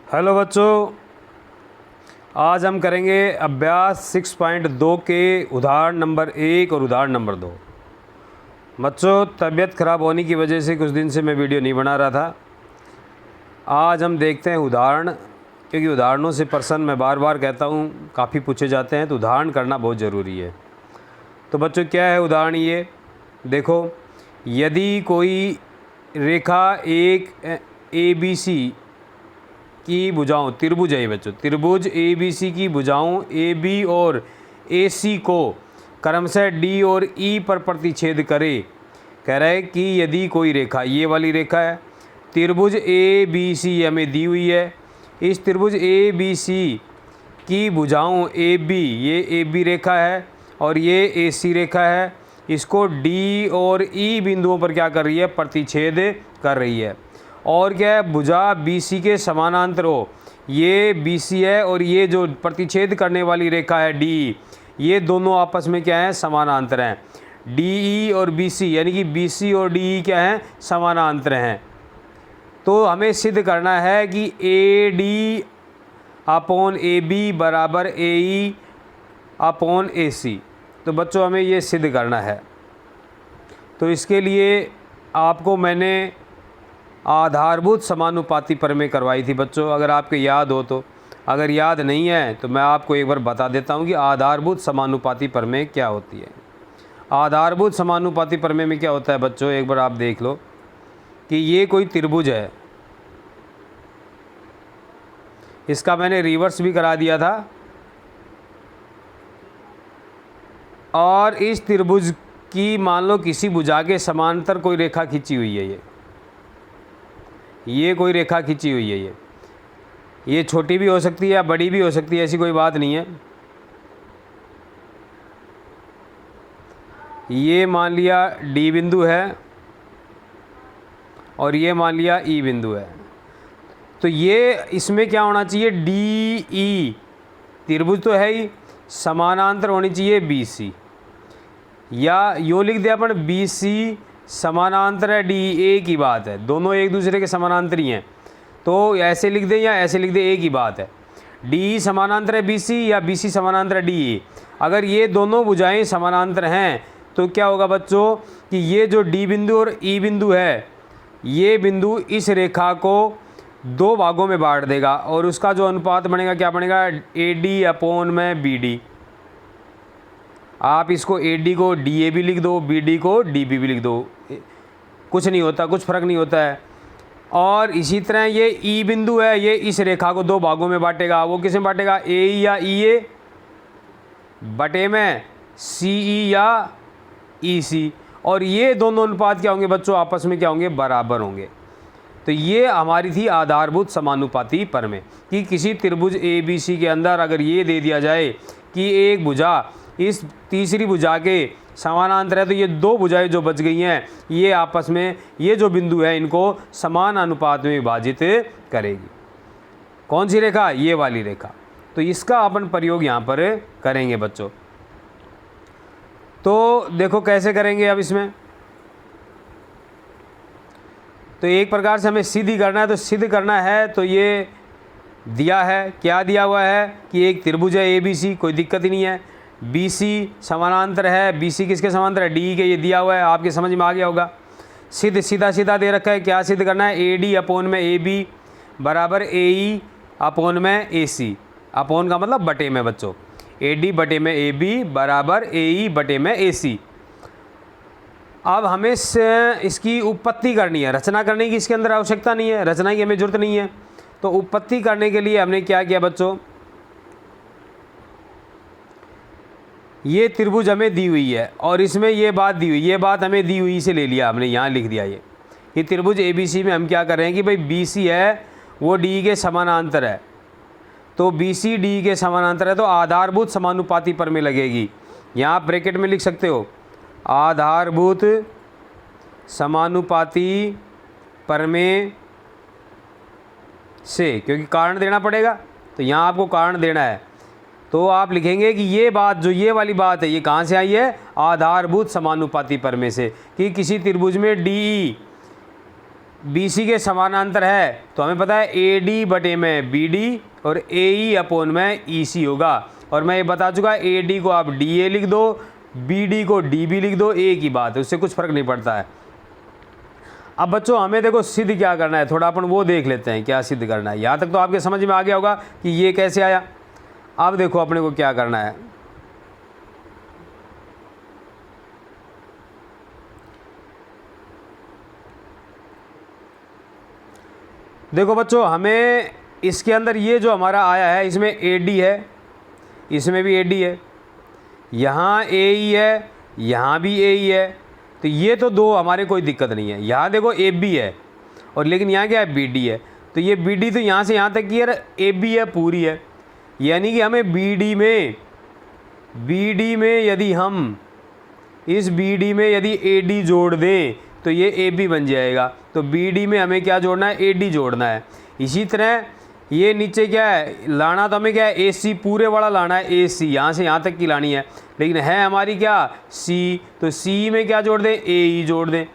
Hello बच्चों, आज हम करेंगे अभ्यास 6.2 के उदाहरण नंबर 1 और उदाहरण नंबर 2। बच्चों, तबीयत ख़राब होने की वजह से कुछ दिन से मैं वीडियो नहीं बना रहा था। आज हम देखते हैं उदाहरण, क्योंकि उदाहरणों से प्रश्न मैं बार बार कहता हूँ काफ़ी पूछे जाते हैं, तो उदाहरण करना बहुत ज़रूरी है। तो बच्चों, क्या है उदाहरण? ये देखो, यदि कोई रेखा एक ABC की भुजाओं, त्रिभुज है बच्चों, त्रिभुज ABC की भुजाओं AB और AC को क्रमशः D और E पर प्रतिच्छेद करे। कह रहा है कि यदि कोई रेखा, ये वाली रेखा है, त्रिभुज ABC हमें दी हुई है। इस त्रिभुज ABC की भुजाओं AB, ये AB रेखा है और ये AC रेखा है, इसको D और E बिंदुओं पर क्या कर रही है? प्रतिच्छेद कर रही है। और क्या है? भुजा BC के समानांतर हो। ये BC है और ये जो प्रतिच्छेद करने वाली रेखा है DE, ये दोनों आपस में क्या है? समानांतर हैं। DE और BC, यानी कि BC और DE क्या हैं? समानांतर हैं। तो हमें सिद्ध करना है कि AD अपॉन AB बराबर AE अपॉन AC। तो बच्चों, हमें ये सिद्ध करना है। तो इसके लिए आपको मैंने आधारभूत समानुपाती प्रमेय करवाई थी बच्चों, अगर आपको याद हो तो। अगर याद नहीं है तो मैं आपको एक बार बता देता हूँ कि आधारभूत समानुपाती प्रमेय क्या होती है। आधारभूत समानुपाती प्रमेय में क्या होता है बच्चों, एक बार आप देख लो कि ये कोई त्रिभुज है, इसका मैंने रिवर्स भी करा दिया था, और इस त्रिभुज की मान लो किसी भुजा के समांतर कोई रेखा खींची हुई है। ये कोई रेखा खींची हुई है। ये छोटी भी हो सकती है या बड़ी भी हो सकती है, ऐसी कोई बात नहीं है। ये मान लिया D बिंदु है और ये मान लिया E बिंदु है। तो ये इसमें क्या होना चाहिए? DE, त्रिभुज तो है ही, समानांतर होनी चाहिए BC, या यूँ लिख दिया अपन BC समानांतर है DE, एक ही बात है, दोनों एक दूसरे के समानांतर ही हैं। तो ऐसे लिख दें या ऐसे लिख दें, एक ही बात है। DE समानांतर है BC या BC समानांतर है DE। अगर ये दोनों भुजाएं समानांतर हैं तो क्या होगा बच्चों कि ये जो D बिंदु और E बिंदु है, ये बिंदु इस रेखा को दो भागों में बांट देगा और उसका जो अनुपात बनेगा क्या बनेगा? AD अपॉन में BD। आप इसको AD को DA भी लिख दो, BD को DB भी लिख दो, कुछ नहीं होता, कुछ फ़र्क नहीं होता है। और इसी तरह ये E बिंदु है, ये इस रेखा को दो भागों में बांटेगा। वो किस में बांटेगा? AE या EA बटे में CE या EC। और ये दोनों अनुपात क्या होंगे बच्चों? आपस में क्या होंगे? बराबर होंगे। तो ये हमारी थी आधारभूत समानुपाती प्रमेय कि किसी त्रिभुज ABC के अंदर अगर ये दे दिया जाए कि एक भुजा इस तीसरी भुजा के समानांतर है, तो ये दो भुजाएं जो बच गई हैं, ये आपस में ये जो बिंदु है इनको समान अनुपात में विभाजित करेगी। कौन सी रेखा? ये वाली रेखा। तो इसका अपन प्रयोग यहाँ पर करेंगे बच्चों। तो देखो कैसे करेंगे अब इसमें। तो एक प्रकार से हमें सिद्ध ही करना है। तो सिद्ध करना है तो ये दिया है, क्या दिया हुआ है कि एक त्रिभुज है ABC, कोई दिक्कत ही नहीं है। BC समानांतर है, BC किसके समांतर है? DE के, ये दिया हुआ है, आपके समझ में आ गया होगा। सिद्ध सीधा सीधा दे रखा है, क्या सिद्ध करना है? AD अपॉन में AB बराबर AE अपॉन में AC। अपॉन का मतलब बटे में बच्चों। AD बटे में AB बराबर AE बटे में AC। अब हमें इसकी उत्पत्ति करनी है, रचना करने की इसके अंदर आवश्यकता नहीं है, रचना की हमें जरूरत नहीं है। तो उत्पत्ति करने के लिए हमने क्या किया बच्चों? ये त्रिभुज हमें दी हुई है और इसमें ये बात दी हुई, ये बात हमें दी हुई से ले लिया हमने, यहाँ लिख दिया ये त्रिभुज ABC में हम क्या कर रहे हैं कि भाई BC है वो DE के समानांतर है, तो BC DE के समानांतर है, तो आधारभूत समानुपाती प्रमेय लगेगी। यहाँ ब्रैकेट में लिख सकते हो आधारभूत समानुपाती प्रमेय से, क्योंकि कारण देना पड़ेगा, तो यहाँ आपको कारण देना है। तो आप लिखेंगे कि ये बात, जो ये वाली बात है, ये कहाँ से आई है? आधारभूत समानुपाती प्रमेय से, कि किसी त्रिभुज में DE बी सी के समानांतर है तो हमें पता है ए डी बटे में बी डी और ए ई अपोन में ई सी होगा। और मैं ये बता चुका ए डी को आप डी ए लिख दो, बी डी को डी बी लिख दो, एक ही बात है, उससे कुछ फ़र्क नहीं पड़ता है। अब बच्चों हमें देखो सिद्ध क्या करना है, थोड़ा अपन वो देख लेते हैं क्या सिद्ध करना है। यहाँ तक तो आपके समझ में आ गया होगा कि ये कैसे आया। अब देखो अपने को क्या करना है। देखो बच्चों हमें इसके अंदर ये जो हमारा आया है इसमें ए डी है, इसमें भी ए डी है, यहाँ ए ई है, यहाँ भी ए ई है, तो ये तो दो हमारे कोई दिक्कत नहीं है। यहाँ देखो ए बी है और लेकिन यहाँ क्या है बी डी है, तो ये बी डी तो यहाँ से यहाँ तक की यार ए बी है पूरी है, यानी कि हमें बी डी में यदि हम इस बी डी में यदि ए डी जोड़ दें तो ये ए बी बन जाएगा। तो बी डी में हमें क्या जोड़ना है, ए डी जोड़ना है। इसी तरह ये नीचे क्या है लाना, तो हमें क्या है ए सी पूरे वाला लाना है, ए सी यहाँ से यहाँ तक की लानी है, लेकिन है हमारी क्या सी, तो सी में क्या जोड़ दें, ए ई जोड़ दें।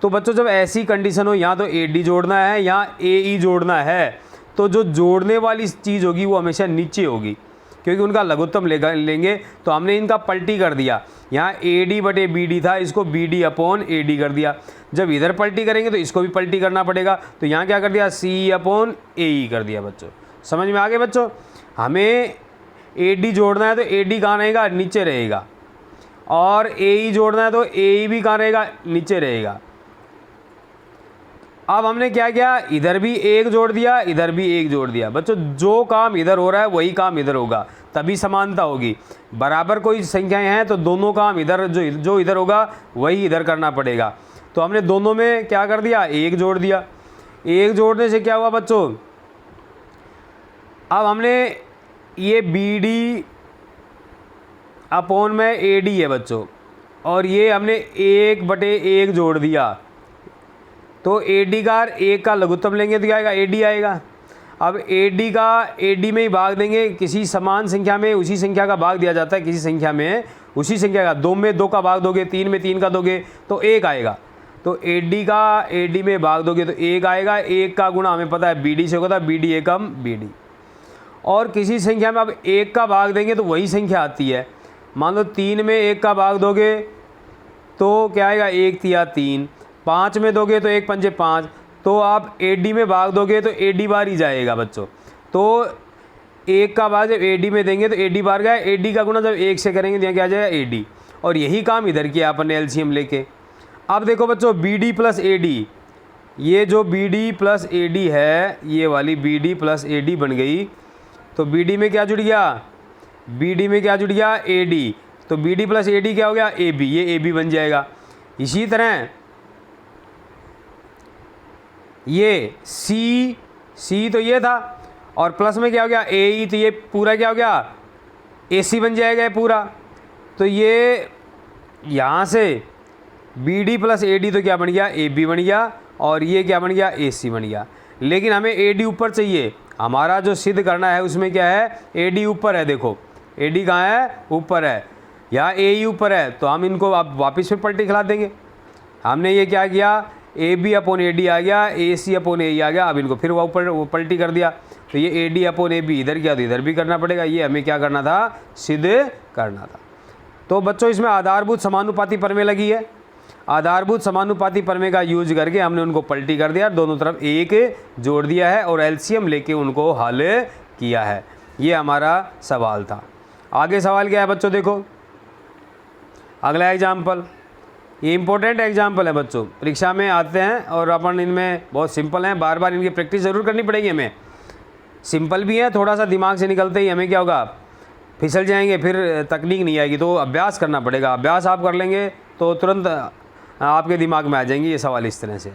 तो बच्चों जब ऐसी कंडीशन हो यहाँ तो ए डी जोड़ना है, यहाँ ए ई जोड़ना है, तो जो जोड़ने वाली चीज़ होगी वो हमेशा नीचे होगी क्योंकि उनका लघुत्तम लेंगे। तो हमने इनका पलटी कर दिया, यहाँ ए डी बटे बी डी था, इसको B D upon A D कर दिया। जब इधर पलटी करेंगे तो इसको भी पलटी करना पड़ेगा, तो यहाँ क्या कर दिया सी अपॉन ए ई कर दिया। बच्चों समझ में आ गए बच्चों, हमें ए डी जोड़ना है तो ए डी कहाँ रहेगा, नीचे रहेगा, और ए ई जोड़ना है तो ए ई भी कहाँ रहेगा, नीचे रहेगा। अब हमने क्या किया, इधर भी एक जोड़ दिया, इधर भी एक जोड़ दिया। बच्चों जो काम इधर हो रहा है वही काम इधर होगा, तभी समानता होगी। बराबर कोई संख्याएं हैं तो दोनों काम इधर जो इधर होगा वही इधर करना पड़ेगा। तो हमने दोनों में क्या कर दिया, एक जोड़ दिया। एक जोड़ने से क्या हुआ बच्चों, अब हमने ये बी डी अपॉन में ए डी है बच्चों, और ये हमने एक बटे एक जोड़ दिया, तो ए डी का एक का लघुत्तम लेंगे तो क्या आएगा, ए डी आएगा। अब ए डी का ए डी में ही भाग देंगे, किसी समान संख्या में उसी संख्या का भाग दिया जाता है, किसी संख्या में उसी संख्या का, दो में दो का भाग दोगे, तीन में तीन का दोगे तो एक आएगा। तो ए डी का ए डी में भाग दोगे तो एक आएगा, एक का गुणा हमें पता है बी डी से होता है, बी डी एकम बी डी। और किसी संख्या में अब एक का भाग देंगे तो वही संख्या आती है। मान लो तीन में एक का भाग दोगे तो क्या आएगा, एक तिया तीन। पाँच में दोगे तो एक पंजे पाँच, तो आप ए डी में भाग दोगे तो ए डी बार ही जाएगा बच्चों। तो एक का भाग जब ए डी में देंगे तो ए डी बार गया, ए डी का गुणा जब एक से करेंगे तो यहाँ क्या आ जाएगा, ए डी। और यही काम इधर किया अपन ने एलसीएम लेके। अब देखो बच्चों B D plus A D, ये जो B D plus A D है, ये वाली B D plus A D बन गई। तो बी डी में क्या जुड़ गया, बी डी में क्या जुड़ गया, ए डी। तो B D plus A D क्या हो गया, ए बी, ये ए बी बन जाएगा। इसी तरह ये सी तो ये था, और प्लस में क्या हो गया, ए ई, तो ये पूरा क्या हो गया, ए सी बन जाएगा ये पूरा। तो ये यहाँ से B D plus A D तो क्या बन गया, ए बी बन गया, और ये क्या बन गया, ए सी बन गया। लेकिन हमें ए डी ऊपर चाहिए, हमारा जो सिद्ध करना है उसमें क्या है, ए डी ऊपर है। देखो ए डी कहाँ है, ऊपर है, यहाँ ए ई ऊपर है, तो हम इनको अब वापस फिर पलटी खिला देंगे। हमने ये क्या किया, A B upon A D आ गया, ए सी अपॉन ए ई आ गया, अब इनको फिर ऊपर वो पलटी कर दिया। तो ये A D upon A B इधर किया तो इधर भी करना पड़ेगा, ये हमें क्या करना था, सिद्ध करना था। तो बच्चों इसमें आधारभूत समानुपाती प्रमेय लगी है, आधारभूत समानुपाती प्रमेय का यूज करके हमने उनको पलटी कर दिया, दोनों तरफ एक जोड़ दिया है और एलसीएम लेके उनको हल किया है। ये हमारा सवाल था। आगे सवाल क्या है बच्चों, देखो अगला एग्जाम्पल, ये इंपॉर्टेंट एग्जाम्पल है बच्चों, परीक्षा में आते हैं और अपन इनमें बहुत सिंपल हैं, बार बार इनकी प्रैक्टिस ज़रूर करनी पड़ेगी हमें। सिंपल भी है, थोड़ा सा दिमाग से निकलते ही हमें क्या होगा, फिसल जाएंगे, फिर तकनीक नहीं आएगी। तो अभ्यास करना पड़ेगा, अभ्यास आप कर लेंगे तो तुरंत आपके दिमाग में आ जाएंगे ये सवाल इस तरह से।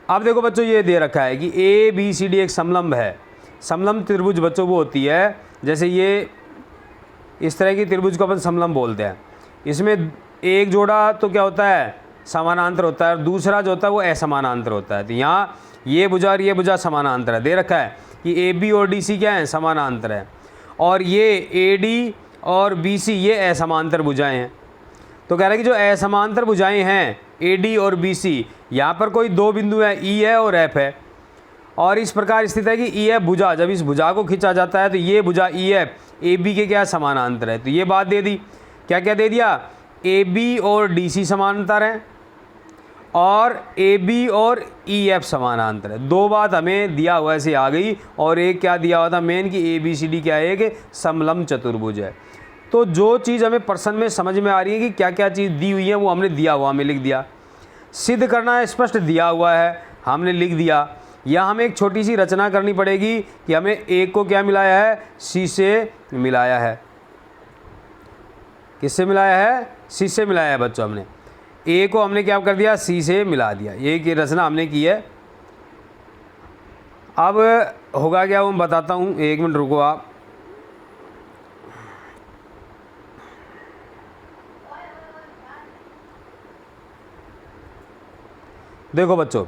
अब देखो बच्चों ये दे रखा है कि ए बी सी डी एक समलंब है। समलंब त्रिभुज बच्चों वो होती है, जैसे ये इस तरह की त्रिभुज को अपन समलंब बोलते हैं। इसमें एक जोड़ा तो क्या होता है, समानांतर होता है, और दूसरा जो होता है वो असमानांतर होता है। तो यहाँ ये भुजा और ये भुजा समानांतर है, दे रखा है कि ए बी और डी सी क्या है, समानांतर है, और ये ए डी और बी सी ये असमांतर भुजाएं हैं। तो कह रहा है कि जो असमांतर भुजाएं हैं AD और BC, यहाँ पर कोई दो बिंदु है, E है और F है, और इस प्रकार स्थित है कि EF भुजा, जब इस भुजा को खींचा जाता है तो ये भुजा EF AB के क्या समानांतर है। तो ये बात दे दी, क्या क्या दे दिया, AB और DC समानांतर है और AB और EF समानांतर है। दो बात हमें दिया हुआ ऐसे आ गई, और एक क्या दिया हुआ था मेन कि ABCD क्या है, कि समलंब चतुर्भुज है। तो जो चीज़ हमें प्रश्न में समझ में आ रही है कि क्या क्या चीज़ दी हुई है वो हमने दिया हुआ हमें लिख दिया। सिद्ध करना है, स्पष्ट दिया हुआ है, हमने लिख दिया। या हमें एक छोटी सी रचना करनी पड़ेगी कि हमें A को क्या मिलाया है, C से मिलाया है। किससे मिलाया है, C से मिलाया है बच्चों। हमने A को हमने क्या कर दिया, C से मिला दिया। ये की रचना हमने की है। अब होगा क्या वो मैं बताता हूँ, एक मिनट रुको आप। देखो बच्चों,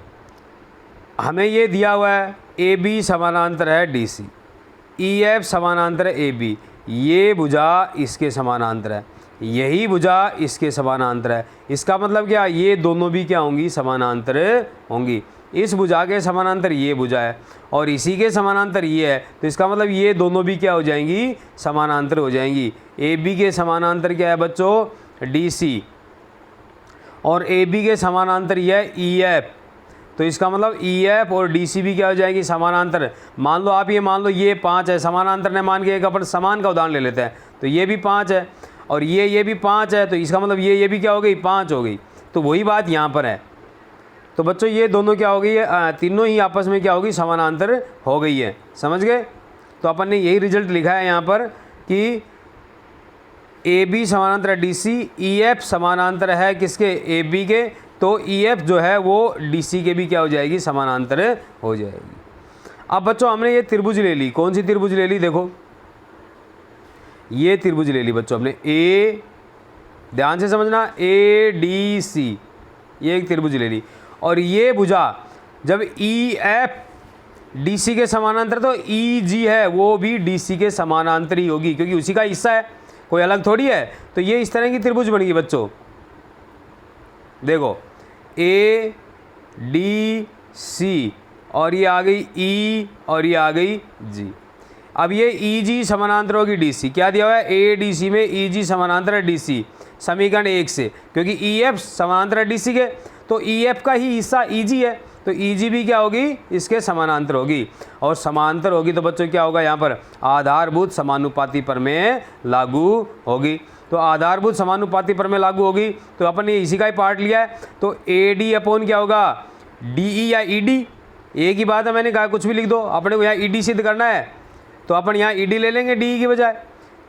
हमें ये दिया हुआ है AB समानांतर है DC, EF समानांतर है AB, ये भुजा इसके समानांतर है, यही भुजा इसके समानांतर है। इसका मतलब क्या, ये दोनों भी क्या होंगी, समानांतर होंगी। इस भुजा के समानांतर ये भुजा है और इसी के समानांतर ये है, तो इसका मतलब ये दोनों भी क्या हो जाएंगी, समानांतर हो जाएंगी। AB के समानांतर क्या है बच्चों, DC, और AB के समानांतर ये है EF, तो इसका मतलब EF और DC भी क्या हो जाएगी, समानांतर। मान लो आप ये मान लो ये 5 है, समानांतर ने मान के एक अपन समान का उदाहरण ले लेते हैं, तो ये भी 5 है और ये भी 5 है, तो इसका मतलब ये भी क्या हो गई, 5 हो गई। तो वही बात यहाँ पर है। तो बच्चों ये दोनों क्या हो गई है, तीनों ही आपस में क्या होगी, समानांतर हो गई है। समझ गए। तो अपन ने यही रिजल्ट लिखा है यहाँ पर कि AB समानांतर है DC, EF समानांतर है किसके, AB के, तो EF जो है वो DC के भी क्या हो जाएगी, समानांतर हो जाएगी। अब बच्चों हमने ये त्रिभुज ले ली, कौन सी त्रिभुज ले ली, देखो ये त्रिभुज ले ली बच्चों हमने, A, ध्यान से समझना, ADC, ये एक त्रिभुज ले ली। और ये भुजा जब EF DC के समानांतर, तो EG है वो भी DC के समानांतर ही होगी, क्योंकि उसी का हिस्सा है, कोई अलग थोड़ी है। तो ये इस तरह की त्रिभुज बनेगी बच्चों। देखो ADC और ये आ गई E और ये आ गई G। अब ये EG समानांतर होगी DC, क्या दिया हुआ है, ADC में EG समानांतर है DC, समीकरण 1 से, क्योंकि EF समानांतर है DC के, तो EF का ही हिस्सा EG है, तो EG भी क्या होगी, इसके समानांतर होगी। और समांतर होगी तो बच्चों क्या होगा, यहाँ पर आधारभूत समानुपाती प्रमेय लागू होगी। तो आधारभूत समानुपाती प्रमेय लागू होगी, तो अपन ने इसी का ही पार्ट लिया है। तो AD अपॉन क्या होगा, DE या ED, एक ही बात है, मैंने कहा कुछ भी लिख दो, अपने को यहाँ ED सिद्ध करना है तो अपन यहाँ ED ले लेंगे DE की बजाय।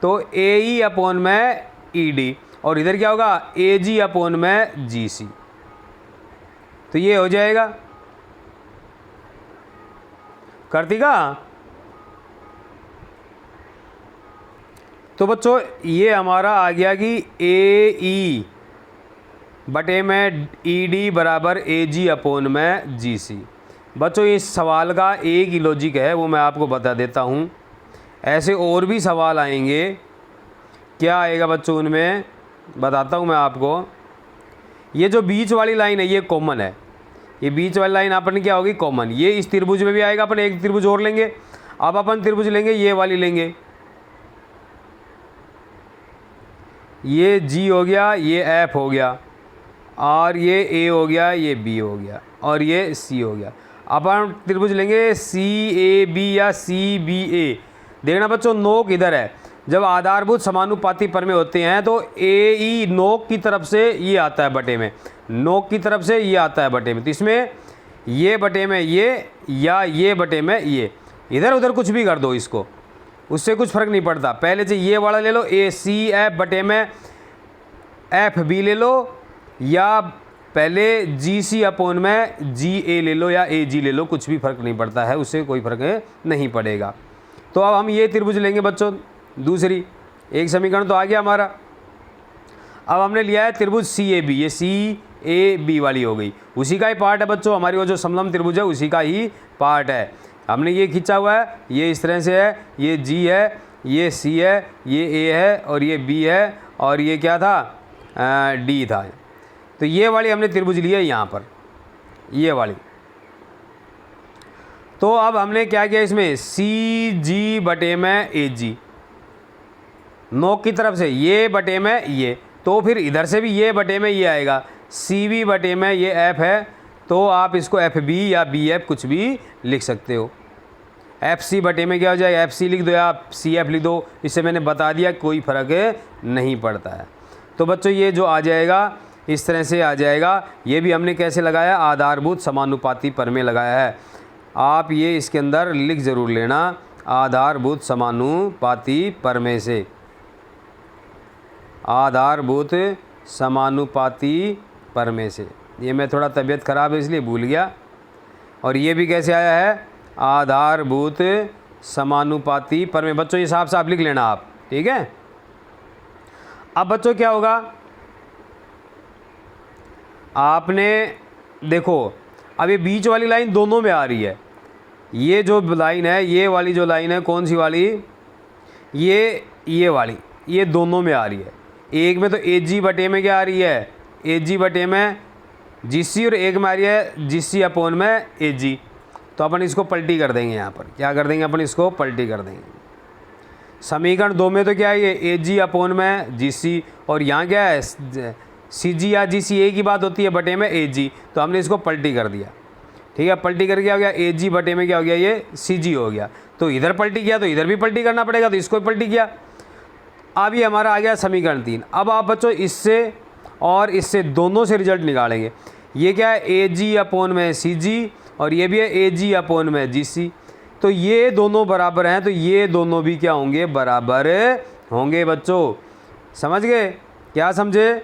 तो AE अपॉन में ED, और इधर क्या होगा, AG अपॉन में GC, तो ये हो जाएगा। कार्तिका, तो बच्चों ये हमारा आ गया कि AE बटे में ED बराबर AG अपॉन में GC। बच्चों इस सवाल का एक ही लॉजिक है, वो मैं आपको बता देता हूँ। ऐसे और भी सवाल आएंगे, क्या आएगा बच्चों उनमें बताता हूँ मैं आपको। ये जो बीच वाली लाइन है ये कॉमन है, ये बीच वाली लाइन अपन क्या होगी, कॉमन। ये इस त्रिभुज में भी आएगा, अपन एक त्रिभुज और लेंगे। अब अपन त्रिभुज लेंगे, ये वाली लेंगे, ये G हो गया, ये F हो गया, और ये A हो गया, ये B हो गया, और ये C हो गया। अब हम त्रिभुज लेंगे CAB या CBA। देखना बच्चों नोक इधर है, जब आधारभूत समानुपाती प्रमेय होते हैं तो AE नोक की तरफ से ये आता है बटे में, नोक की तरफ से ये आता है बटे में, तो इसमें ये बटे में ये या ये बटे में ये, इधर उधर कुछ भी कर दो इसको, उससे कुछ फ़र्क नहीं पड़ता। पहले से ये वाला ले लो, ACF बटे में FB ले लो, या पहले GC अपॉन में GA ले लो या AG ले लो, कुछ भी फ़र्क नहीं पड़ता है, उससे कोई फ़र्क नहीं पड़ेगा। तो अब हम ये त्रिभुज लेंगे बच्चों, दूसरी एक समीकरण तो आ गया हमारा। अब हमने लिया है त्रिभुज CAB, ये CAB वाली हो गई, उसी का ही पार्ट है बच्चों, हमारी वो जो समलंब त्रिभुज है उसी का ही पार्ट है। हमने ये खींचा हुआ है, ये इस तरह से है, ये G है, ये C है, ये A है और ये B है, और ये क्या था, D था। तो ये वाली हमने त्रिभुज लिया यहाँ पर, ये वाली। तो अब हमने क्या किया इसमें, सी जी बटे में ए जी, नोक की तरफ से ये बटे में ये, तो फिर इधर से भी ये बटे में ये आएगा, सी बी बटे में ये एफ है, तो आप इसको एफ बी या बी एफ कुछ भी लिख सकते हो। एफ सी बटे में क्या हो जाएगा, एफ सी लिख दो या सी एफ लिख दो, इससे मैंने बता दिया, कोई फ़र्क नहीं पड़ता है। तो बच्चों ये जो आ जाएगा इस तरह से आ जाएगा। ये भी हमने कैसे लगाया, आधारभूत समानुपाती प्रमेय लगाया है। आप ये इसके अंदर लिख ज़रूर लेना, आधारभूत समानुपाती प्रमेय से, आधारभूत समानुपाती प्रमेय से। ये मैं थोड़ा तबीयत ख़राब है इसलिए भूल गया। और ये भी कैसे आया है, आधारभूत समानुपाती प्रमेय। बच्चों ये साफ साफ लिख लेना आप, ठीक है। अब बच्चों क्या होगा, आपने देखो अब ये बीच वाली लाइन दोनों में आ रही है। ये जो लाइन है, ये वाली जो लाइन है, कौन सी वाली, ये वाली, ये दोनों में आ रही है। एक में तो ए जी बटे में क्या आ रही है, ए जी बटे में जी सी, और एक में आ रही है जी सी अपोन में ए जी। तो अपन इसको पलटी कर देंगे, यहाँ पर क्या कर देंगे अपन, इसको पलटी कर देंगे। समीकरण 2 में तो क्या है, ये ए जी अपोन में जी सी, और यहाँ क्या है सी जी या जी सी, ए की बात होती है, बटे में ए जी, तो हमने इसको पलटी कर दिया, ठीक है। पलटी करके क्या हो गया, ए जी बटे में क्या हो गया, ये सी जी हो गया। तो इधर पलटी किया तो इधर भी पलटी करना पड़ेगा, तो इसको भी पलटी किया। अब ये हमारा आ गया समीकरण 3। अब आप बच्चों इससे और इससे दोनों से रिजल्ट निकालेंगे। ये क्या है, ए जी अपोन में सी जी, और ये भी है ए जी अपोन में जी सी। तो ये दोनों बराबर हैं, तो ये दोनों भी क्या होंगे, बराबर होंगे। बच्चों समझ गए, क्या समझे,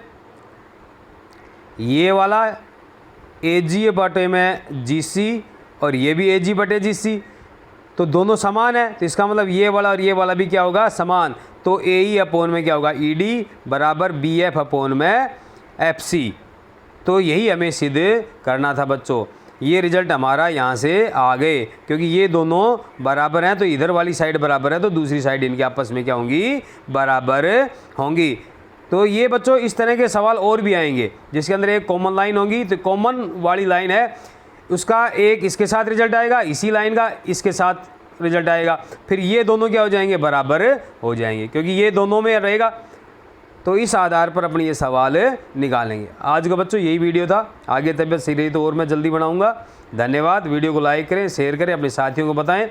ये वाला ए जी बटे में जी सी, और ये भी ए जी बटे जी सी, तो दोनों समान है। तो इसका मतलब ये वाला और ये वाला भी क्या होगा, समान। तो ए ई अपोन में क्या होगा, ई डी बराबर बी एफ अपोन में एफ सी। तो यही हमें सिद्ध करना था बच्चों। ये रिजल्ट हमारा यहाँ से आ गए, क्योंकि ये दोनों बराबर हैं, तो इधर वाली साइड बराबर है, तो दूसरी साइड इनके आपस में क्या होंगी, बराबर होंगी। तो ये बच्चों इस तरह के सवाल और भी आएंगे, जिसके अंदर एक कॉमन लाइन होगी। तो कॉमन वाली लाइन है, उसका एक इसके साथ रिजल्ट आएगा, इसी लाइन का इसके साथ रिजल्ट आएगा, फिर ये दोनों क्या हो जाएंगे, बराबर हो जाएंगे, क्योंकि ये दोनों में रहेगा। तो इस आधार पर अपने ये सवाल निकालेंगे। आज का बच्चों यही वीडियो था। आगे तबीयत सही रही तो और मैं जल्दी बनाऊंगा। धन्यवाद। वीडियो को लाइक करें, शेयर करें, अपने साथियों को बताएं।